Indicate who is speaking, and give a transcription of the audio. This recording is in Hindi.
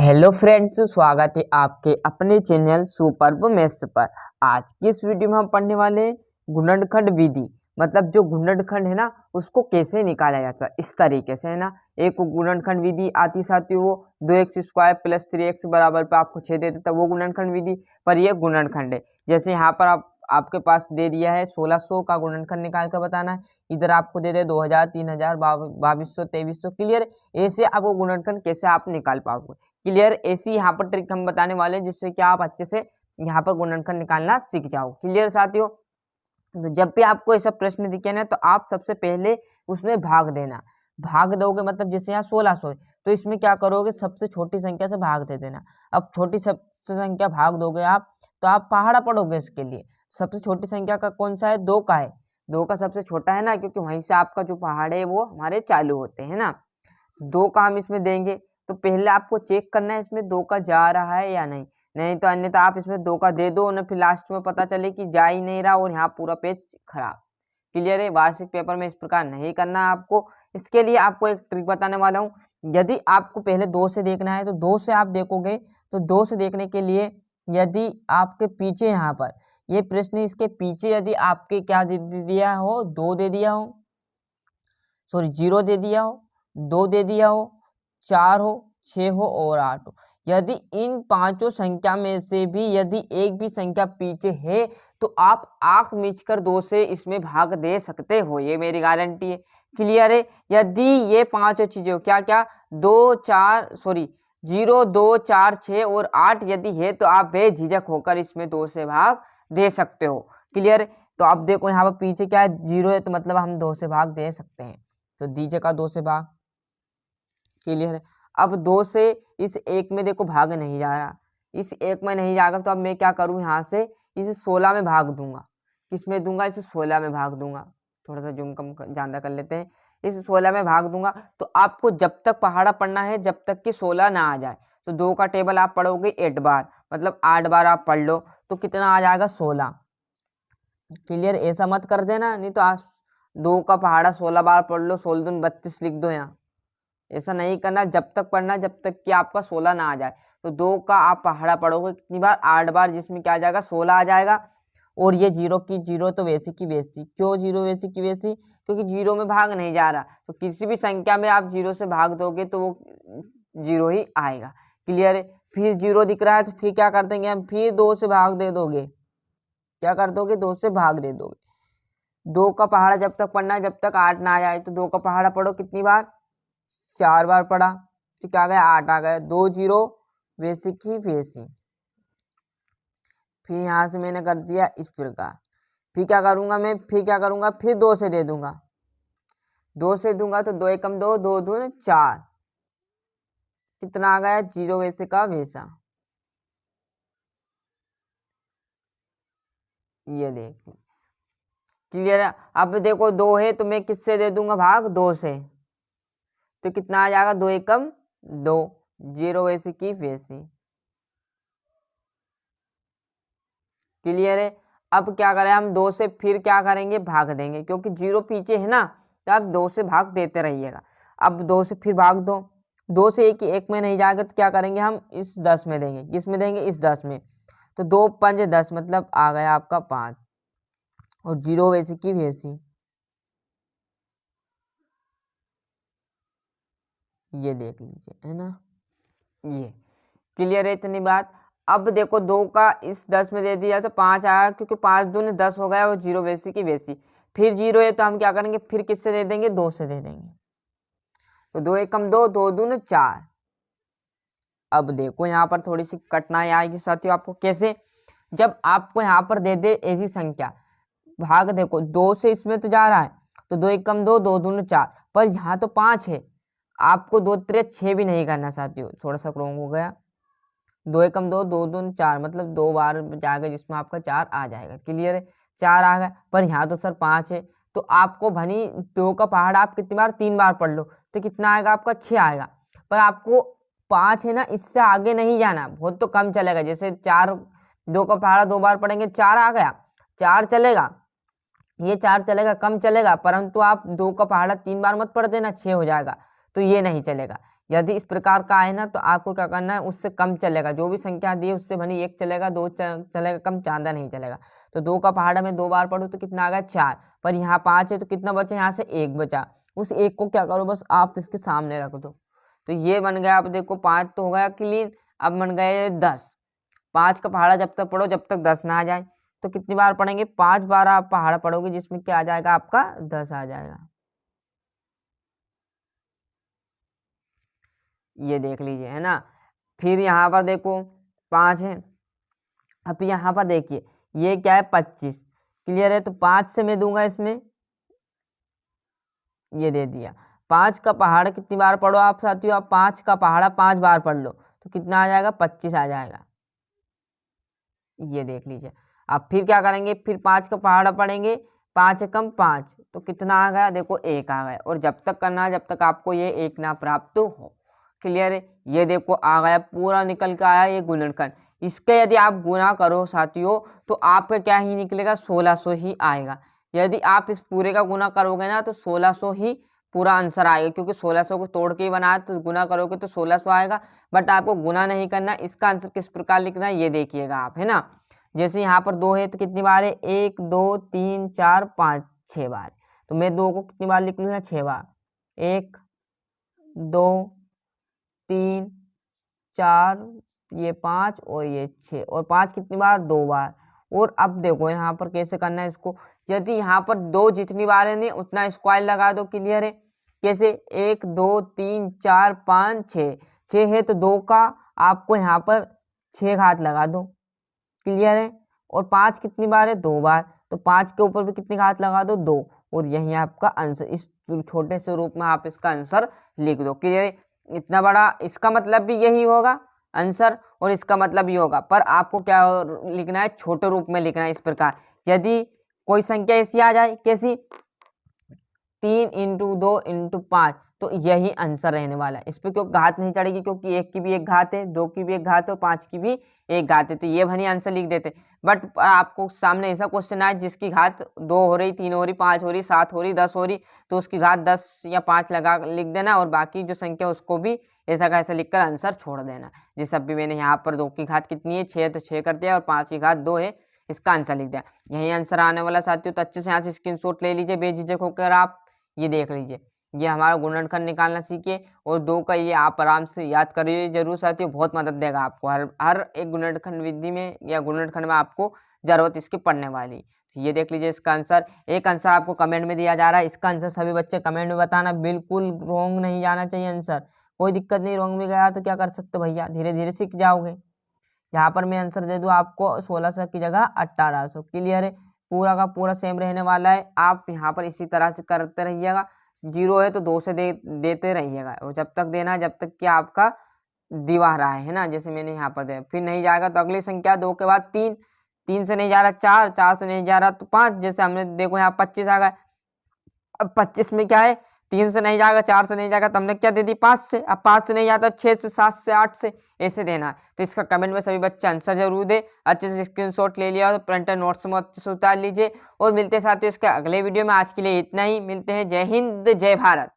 Speaker 1: हेलो फ्रेंड्स, स्वागत है आपके अपने चैनल सुपर्ब मैथ्स पर। आज की इस वीडियो में हम पढ़ने वाले हैं गुणनखंड विधि। मतलब जो गुणनखंड है ना, उसको कैसे निकाला जाता है इस तरीके से, है ना। एक गुणनखंड विधि आती साथी वो 2x² + 3x बराबर पे आपको 6 दे देता, वो गुणनखंड विधि। पर ये गुणनखंड है। जैसे यहाँ पर आपके पास दे दिया है 1600 का गुणनखंड निकाल कर बताना है। इधर आपको दे दे 2000, 3000, 2200, 2300। क्लियर। ऐसे आपको गुणनखंड कैसे आप निकाल पाओगे, क्लियर। ऐसी यहाँ पर ट्रिक हम बताने वाले हैं जिससे कि आप अच्छे से यहाँ पर गुणनखंड निकालना सीख जाओ। क्लियर साथियों। तो जब भी आपको ऐसा प्रश्न दिखे ना, तो आप सबसे पहले उसमें भाग देना। भाग दोगे मतलब जैसे यहाँ 1600 है, तो इसमें क्या करोगे, सबसे छोटी संख्या से भाग दे देना। अब छोटी सबसे संख्या भाग दोगे आप, तो आप पहाड़ा पढ़ोगे इसके लिए। सबसे छोटी संख्या का कौन सा है, 2 का है। 2 का सबसे छोटा है ना, क्योंकि वहीं से आपका जो पहाड़ है वो हमारे चालू होते हैं ना। 2 का हम इसमें देंगे, तो पहले आपको चेक करना है इसमें 2 का जा रहा है या नहीं। नहीं तो अन्यथा आप इसमें 2 का दे दो ना, फिर लास्ट में पता चले कि जा ही नहीं रहा और यहाँ पूरा पेज खराब। क्लियर है। वार्षिक पेपर में इस प्रकार नहीं करना है आपको। इसके लिए आपको एक ट्रिक बताने वाला हूँ। यदि आपको पहले 2 से देखना है, तो 2 से आप देखोगे, तो 2 से देखने के लिए यदि आपके पीछे यहाँ पर ये प्रश्न, इसके पीछे यदि आपके क्या दे दिया हो, 2 दे दिया हो, सॉरी 0 दे दिया हो, 2 दे दिया हो, 4 हो, 6 हो और 8 हो। यदि इन पांचों संख्या में से भी यदि एक भी संख्या पीछे है, तो आप आंख मीचकर 2 से इसमें भाग दे सकते हो, ये मेरी गारंटी है। क्लियर है। यदि ये पांचों चीजें क्या क्या, 0, 2, 4, 6 और 8 यदि है, तो आप बेझिझक होकर इसमें 2 से भाग दे सकते हो। क्लियर। तो अब देखो यहाँ पर पीछे क्या है, 0 है, तो मतलब हम 2 से भाग दे सकते हैं। तो दीजिए का 2 से भाग। क्लियर है। अब 2 से इस एक में देखो भाग नहीं जा रहा, इस एक में नहीं जाएगा, तो अब मैं क्या करूं, यहाँ से इसे 16 में भाग दूंगा। किसमें दूंगा, इसे 16 में भाग दूंगा। थोड़ा सा जूम कम ज्यादा कर लेते हैं। इस 16 में भाग दूंगा, तो आपको जब तक पहाड़ा पढ़ना है जब तक कि 16 ना आ जाए। तो 2 का टेबल आप पढ़ोगे 8 बार, मतलब 8 बार आप पढ़ लो, तो कितना आ जाएगा, 16। क्लियर। ऐसा मत कर देना, नहीं तो आज 2 का पहाड़ा 16 बार पढ़ लो, 16 दूनी 32 लिख दो यहाँ। ऐसा नहीं करना, जब तक पढ़ना जब तक कि आपका 16 ना आ जाए। तो 2 का आप पहाड़ा पढ़ोगे कितनी बार, 8 बार, जिसमें क्या आ जाएगा, 16 आ जाएगा। और ये 0 की 0 तो वैसी की वैसी। क्यों 0 वैसी की वैसी, क्योंकि 0 में भाग नहीं जा रहा। तो किसी भी संख्या में आप 0 से भाग दोगे तो वो 0 ही आएगा। क्लियर है। फिर 0 दिख रहा है, तो फिर क्या कर देंगे हम, फिर 2 से भाग दे दोगे। क्या कर दोगे, 2 से भाग दे दोगे। 2 का पहाड़ा जब तक पढ़ना है जब तक 8 ना आ जाए। तो 2 का पहाड़ा पढ़ो कितनी बार, 4 बार पढ़ा, तो क्या आ गया, 8 आ गया। 2 0 वैसी की वैसी। फिर यहां से मैंने कर दिया इस प्रकार। फिर क्या करूंगा मैं, फिर 2 से दे दूंगा। 2 से दूंगा तो 2 एकम 2, 2 दूनी 4। कितना आ गया, 0 वैसे का वैसा। ये देख। क्लियर है। अब देखो 2 है, तो मैं किससे दे दूंगा भाग, 2 से। तो कितना आ जाएगा, 2 एकम 2, 0 वैसे की वैसी। क्लियर है। अब क्या करें हम, 2 से फिर क्या करेंगे, भाग देंगे, क्योंकि 0 पीछे है ना, तो आप 2 से भाग देते रहिएगा। अब 2 से फिर भाग दो, 2 से एक में नहीं जाएगा, तो क्या करेंगे हम, इस 10 में देंगे। किस में देंगे, इस 10 में। तो 2 5 10, मतलब आ गया आपका 5। और 0 वैसी की वैसी। ये देख लीजिए, है ना। ये क्लियर है इतनी बात। अब देखो 2 का इस 10 में दे दिया तो 5 आया, क्योंकि 5 दूनी 10 हो गया, और 0 वैसी की वैसी। फिर 0 है, तो हम क्या करेंगे, फिर किससे दे देंगे, 2 से दे देंगे। तो 2 एकम 2, 2 दूनी 4। अब देखो यहाँ पर थोड़ी सी कठिनाई आएगी साथियों आपको। कैसे, जब आपको यहाँ पर दे दे ऐसी संख्या, भाग देखो 2 से इसमें तो जा रहा है, तो 2 एकम 2, 2 दूनी 4, पर यहाँ तो 5 है। आपको 2 3 6 भी नहीं करना साथियों, थोड़ा सा रॉन्ग हो गया। 2 एकम 2, 2 दूनी 4, मतलब 2 बार जाएगा जिसमें आपका 4 आ जाएगा। क्लियर है। 4 आ गया, पर यहाँ तो सर 5 है। तो आपको भनी 2 का पहाड़ आप कितनी बार, 3 बार पढ़ लो, तो कितना आएगा आपका, 6 आएगा। पर आपको 5 है ना, इससे आगे नहीं जाना, बहुत तो कम चलेगा। जैसे 4, 2 का पहाड़ा 2 बार पढ़ेंगे, 4 आ गया, 4 चलेगा, ये 4 चलेगा, कम चलेगा। परंतु आप 2 का पहाड़ा 3 बार मत पढ़ देना, 6 हो जाएगा, तो ये नहीं चलेगा। यदि इस प्रकार का है ना तो आपको क्या करना है, उससे कम चलेगा। जो भी संख्या दी है उससे भनी 1 चलेगा, 2 चलेगा, कम ज़्यादा नहीं चलेगा। तो 2 का पहाड़ा में 2 बार पढ़ो तो कितना आ गया 4, पर यहाँ 5 है तो कितना बचा, यहाँ से 1 बचा। उस 1 को क्या करो, बस आप इसके सामने रख दो। तो ये बन गया, आप देखो 5 तो हो गया क्लीन। अब बन गए 10। 5 का पहाड़ा जब तक पढ़ो जब तक 10 ना आ जाए। तो कितनी बार पढ़ेंगे, 5 बार आप पहाड़ा पढ़ोगे जिसमें क्या आ जाएगा, आपका 10 आ जाएगा। ये देख लीजिए, है ना। फिर यहाँ पर देखो 5 है। अब यहाँ पर देखिए ये क्या है, 25। क्लियर है। तो 5 से मैं दूंगा इसमें, ये दे दिया। 5 का पहाड़ा कितनी बार पढ़ो आप साथियों, आप 5 का पहाड़ा 5 बार पढ़ लो तो कितना आ जाएगा, 25 आ जाएगा। ये देख लीजिए। अब फिर क्या करेंगे, फिर 5 का पहाड़ा पढ़ेंगे, 5 कम 5 तो कितना आ गया, देखो 1 आ गया। और जब तक करना है जब तक आपको ये 1 ना प्राप्त हो। क्लियर है। ये देखो आ गया, पूरा निकल के आया ये गुणनखंड। इसके यदि आप गुना करो साथियों तो आपका क्या ही निकलेगा, 1600 ही आएगा। यदि आप इस पूरे का गुना करोगे ना तो 1600 ही पूरा आंसर आएगा, क्योंकि 1600 को तोड़ के ही बनाया तो गुना करोगे तो 1600 आएगा। बट आपको गुना नहीं करना, इसका आंसर किस प्रकार लिखना है ये देखिएगा आप, है ना। जैसे यहाँ पर 2 है तो कितनी बार है, 1 2 3 4 5 6 बार। तो मैं 2 को कितनी बार लिख लूँ, 6 बार। 1 2 3 4, ये 5 और ये 6, और 5 कितनी बार, 2 बार। और अब देखो यहाँ पर कैसे करना है इसको, यदि यहाँ पर 2 जितनी बार है नहीं उतना स्क्वायर लगा दो। क्लियर है। कैसे, 1 2 3 4 5 6, 6 है तो 2 का आपको यहाँ पर 6 घात लगा दो। क्लियर है। और 5 कितनी बार है, 2 बार। तो 5 के ऊपर भी कितनी घात लगा दो, 2। और यही आपका आंसर, इस छोटे से रूप में आप इसका आंसर लिख दो। क्लियर है। इतना बड़ा, इसका मतलब भी यही होगा आंसर, और इसका मतलब ये होगा। पर आपको क्या लिखना है, छोटे रूप में लिखना है। इस प्रकार यदि कोई संख्या ऐसी आ जाए, कैसी, 3 × 2 × 5, तो यही आंसर रहने वाला है। इस पर क्यों घात नहीं चढ़ेगी, क्योंकि 1 की भी एक घात है, 2 की भी एक घात है और 5 की भी एक घात है। तो ये भनी आंसर लिख देते। बट आपको सामने ऐसा क्वेश्चन आए जिसकी घात 2 हो रही, 3 हो रही, 5 हो रही, 7 हो रही, 10 हो रही, तो उसकी घात 10 या 5 लगा लिख देना, और बाकी जो संख्या उसको भी ऐसा का ऐसा लिखकर आंसर छोड़ देना। जैसे अभी मैंने यहाँ पर 2 की घात कितनी है, 6, तो 6 कर दिया, और 5 की घात 2 है, इसका आंसर लिख दिया। यही आंसर आने वाला साथियों। तो अच्छे से यहाँ से स्क्रीनशॉट ले लीजिए बेझिझक होकर आप। ये देख लीजिए, ये हमारा गुणनखंड निकालना सीखिए, और 2 का ये आप आराम से याद करिए जरूर साथियों, बहुत मदद देगा आपको। हर एक गुणनखंड विधि में या गुणनखंड में आपको जरूरत इसकी पड़ने वाली। तो ये देख लीजिए इसका आंसर। एक आंसर आपको कमेंट में दिया जा रहा है, इसका आंसर सभी बच्चे कमेंट में बताना, बिल्कुल रॉन्ग नहीं जाना चाहिए आंसर। कोई दिक्कत नहीं, रॉन्ग भी गया तो क्या कर सकते भैया, धीरे धीरे सीख जाओगे। यहाँ पर मैं आंसर दे दूँ आपको 1600 की जगह 1800। क्लियर है। पूरा का पूरा सेम रहने वाला है। आप यहाँ पर इसी तरह से करते रहिएगा। 0 है तो 2 से देते रहिएगा, और जब तक देना जब तक कि आपका दिवा रहा है ना। जैसे मैंने यहाँ पर दिया, फिर नहीं जाएगा तो अगली संख्या 2 के बाद 3, 3 से नहीं जा रहा 4, 4 से नहीं जा रहा तो 5। जैसे हमने देखो यहाँ 25 आ गया। अब 25 में क्या है, 3 से नहीं जाएगा, 4 से नहीं जाएगा, तो हमने क्या दे दी, 5 से। अब 5 से नहीं जाता, 6 से, 7 से, 8 से, ऐसे देना है। तो इसका कमेंट में सभी बच्चे आंसर जरूर दे। अच्छे से स्क्रीनशॉट ले लिया, प्रिंटर नोट्स में अच्छे से उतार लीजिए। और मिलते साथियों इसके अगले वीडियो में। आज के लिए इतना ही, मिलते हैं। जय हिंद, जय भारत।